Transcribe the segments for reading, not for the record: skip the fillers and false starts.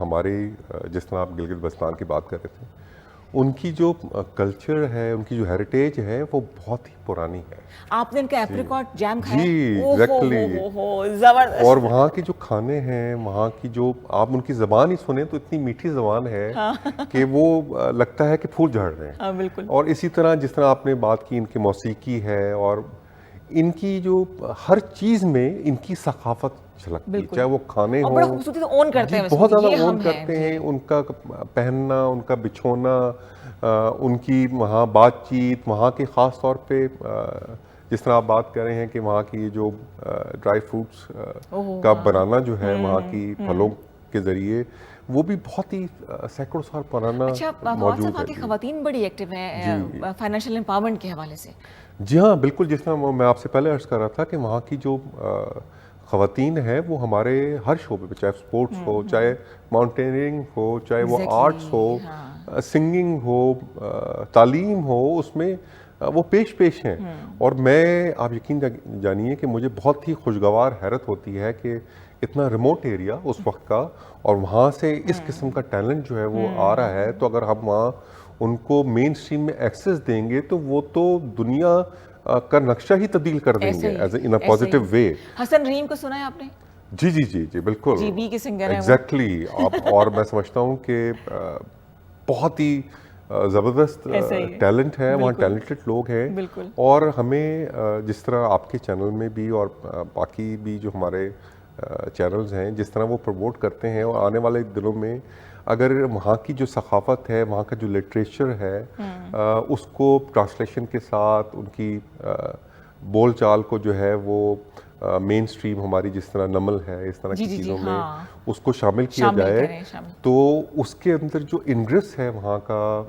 ہمارے جس طرح آپ گلگت بلتستان کی بات کر رہے تھے، ان کی جو کلچر ہے، ان کی جو ہیریٹیج ہے وہ بہت ہی پرانی ہے. آپ نے ان کا ایپریکاٹ جیم کھایا؟ جی ایگزیکٹلی. زبردست. اور وہاں کے جو کھانے ہیں، وہاں کی جو آپ ان کی زبان ہی سنیں تو اتنی میٹھی زبان ہے کہ وہ لگتا ہے کہ پھول جھڑ رہے ہیں. ہاں بالکل. اور اسی طرح جس طرح آپ نے بات کی ان کی موسیقی ہے، اور ان کی جو ہر چیز میں ان کی ثقافت جھلکتی ہے، چاہے وہ کھانے اور بڑا ہوں. خوبصورتی سے اون کرتے ہیں، بہت زیادہ اون کرتے ہیں. ان کا پہننا، ان کا بچھونا، ان کی وہاں بات چیت، وہاں کے خاص طور پہ جس طرح آپ بات کر رہے ہیں کہ وہاں کی جو ڈرائی فروٹس کا بنانا جو ہے وہاں کی پھلوں کے ذریعے، وہ بھی بہت ہی سینکڑوں سال پرانا موجود ہے. اچھا فواد صاحب، وہاں کی خواتین بڑی ایکٹیو ہیں فائنینشیل امپاورمنٹ کے حوالے سے. جی ہاں بالکل. جس طرح میں آپ سے پہلے عرض کر رہا تھا کہ وہاں کی جو خواتین ہیں وہ ہمارے ہر شعبے پہ، چاہے اسپورٹس ہو، چاہے ماؤنٹینئرنگ ہو، چاہے وہ آرٹس ہو، سنگنگ ہو، تعلیم ہو، اس میں وہ پیش ہیں. اور میں، آپ یقین جانیے کہ مجھے بہت ہی خوشگوار حیرت ہوتی ہے کہ اتنا ریموٹ ایریا اس وقت کا، اور وہاں سے اس قسم کا ٹیلنٹ جو ہے وہ آ رہا ہے. تو اگر ہم وہاں ان کو مین اسٹریم میں ایکسیس دیں گے تو وہ تو دنیا کا نقشہ ہی تبدیل کر دیں گے ان اے پازیٹیو وے. حسن رحیم کو سنا ہے آپ نے؟ جی جی جی جی بالکل. جی بی کے سنگر ہیں ایگزیکٹلی. اور میں سمجھتا ہوں کہ بہت ہی زبردست ٹیلنٹ ہے وہاں، ٹیلنٹڈ لوگ ہیں. اور ہمیں جس طرح آپ کے چینل میں بھی اور باقی بھی جو ہمارے چینلز ہیں، جس طرح وہ پروموٹ کرتے ہیں، اور آنے والے دنوں میں اگر وہاں کی جو ثقافت ہے، وہاں کا جو لٹریچر ہے، اس کو ٹرانسلیشن کے ساتھ ان کی بول چال کو جو ہے وہ مین سٹریم ہماری جس طرح نمل ہے، اس طرح کی چیزوں میں اس کو شامل کیا جائے، تو اس کے اندر جو انٹرسٹ ہے وہاں کا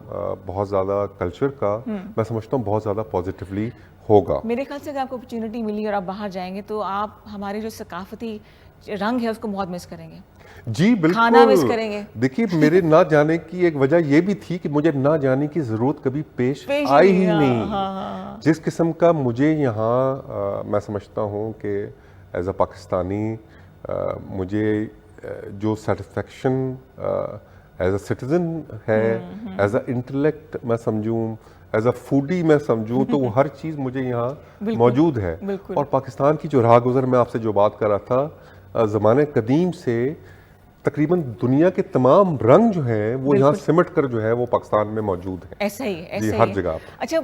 بہت زیادہ کلچر کا، میں سمجھتا ہوں بہت زیادہ پازیٹیولی ہوگا. میرے خیال سے اگر آپ کو اپرچونٹی ملی اور آپ باہر جائیں گے تو آپ ہمارے جو ثقافتی رنگ ہے اس کو بہت مس کریں گے. جی بالکل. کھانا مس کریں گے. دیکھیے میرے نہ جانے کی ایک وجہ یہ بھی تھی کہ مجھے نہ جانے کی ضرورت کبھی پیش آئی ہی نہیں. جس قسم کا مجھے یہاں میں سمجھتا ہوں کہ ایز اے پاکستانی مجھے جو سیٹسفیکشن ایز اے سٹیزن ہے، ایز اے انٹلیکٹ میں سمجھوں، ایز اے فوڈی میں سمجھوں، تو وہ ہر چیز مجھے یہاں موجود ہے. اور پاکستان کی جو راہ گزر میں آپ سے جو بات کر رہا تھا، زمانے قدیم سے تقریباً دنیا کے تمام رنگ جو ہیں وہ یہاں سمٹ کر جو ہے وہ پاکستان میں موجود ہیں. ایسا ہی جی ہر جگہ. اچھا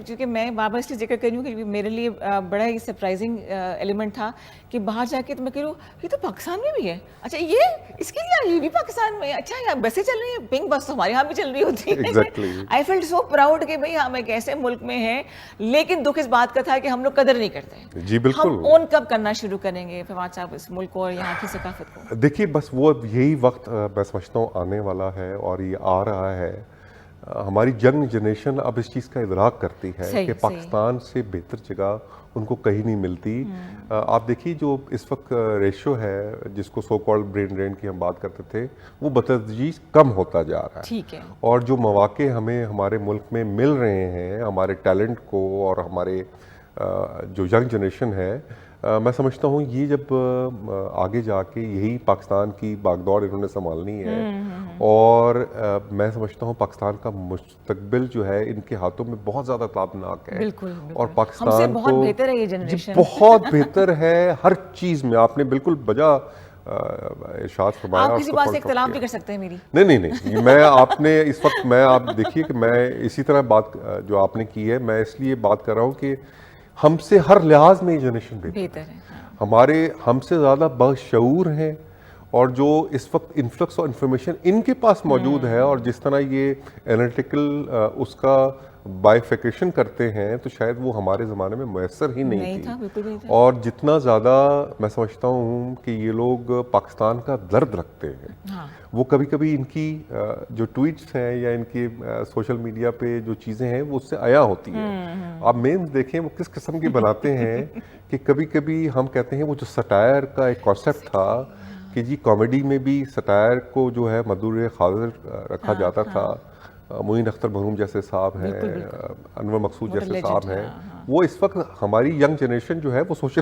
چونکہ میں بار بار اس لیے ذکر کر رہی ہوں کہ میرے لیے بڑا ہی سرپرائزنگ ایلیمنٹ تھا کہ باہر جا کے تو میں کہہ رہی ہوں یہ تو پاکستان میں بھی ہے. اچھا یہ اس کے لیے یہ بھی پاکستان میں ہے. اچھا یہ بسیں چل رہی ہیں، پنک بس تو ہمارے یہاں بھی چل رہی ہوتی ہے. آئی فیلٹ سو پراؤڈ کہ بھائی ہم ایک ایسے ملک میں ہیں. لیکن دکھ اس بات کا تھا کہ ہم لوگ قدر نہیں کرتے. جی بالکل. ہم اون کب کرنا شروع کریں گے فواد صاحب اس ملک کو اور یہاں کی ثقافت کو؟ دیکھیے بس وہ یہی وقت میں سمجھتا ہوں آنے والا ہے، اور یہ آ رہا ہے. ہماری ینگ جنریشن اب اس چیز کا ادراک کرتی ہے کہ پاکستان سے بہتر جگہ ان کو کہیں نہیں ملتی. آپ دیکھیے جو اس وقت ریشو ہے جس کو سو کالڈ برین ڈرین کی ہم بات کرتے تھے، وہ بتدریج کم ہوتا جا رہا ہے. اور جو مواقع ہمیں ہمارے ملک میں مل رہے ہیں ہمارے ٹیلنٹ کو، اور ہمارے جو ینگ جنریشن ہے، میں سمجھتا ہوں یہ جب آگے جا کے یہی پاکستان کی باغ دوڑ انہوں نے سنبھالنی ہے، اور میں سمجھتا ہوں پاکستان کا مستقبل جو ہے ان کے ہاتھوں میں بہت زیادہ تابناک ہے. اور پاکستان کو بہت بہتر ہے ہر چیز میں. آپ نے بالکل بجا ارشاد فرمایا. آپ کسی بات سے اختلاف بھی کر سکتے ہیں میری. نہیں میں آپ نے اس وقت میں آپ دیکھیے کہ میں اسی طرح بات جو آپ نے کی ہے، میں اس لیے بات کر رہا ہوں کہ ہم سے ہر لحاظ میں یہ جنریشن بہتر ہے. ہم سے زیادہ باشعور ہیں، اور جو اس وقت انفلکس اور انفارمیشن ان کے پاس موجود ہے، اور جس طرح یہ انالیٹیکل اس کا بائیفیکیشن کرتے ہیں، تو شاید وہ ہمارے زمانے میں میسر ہی نہیں تھی. اور جتنا زیادہ میں سمجھتا ہوں کہ یہ لوگ پاکستان کا درد رکھتے ہیں، وہ کبھی کبھی ان کی جو ٹویٹس ہیں یا ان کی سوشل میڈیا پہ جو چیزیں ہیں وہ اس سے عیا ہوتی ہیں. آپ میمز دیکھیں وہ کس قسم کی بناتے ہیں کہ کبھی کبھی ہم کہتے ہیں وہ جو سٹائر کا ایک کانسیپٹ تھا کہ جی کامیڈی میں بھی سٹائر کو جو ہے مدور خاطر رکھا جاتا تھا. معین اختر مرحوم جیسے صاحب ہیں، انور مقصود جیسے صاحب ہیں، وہ اس وقت ہماری ینگ جنریشن جو ہے وہ سوشل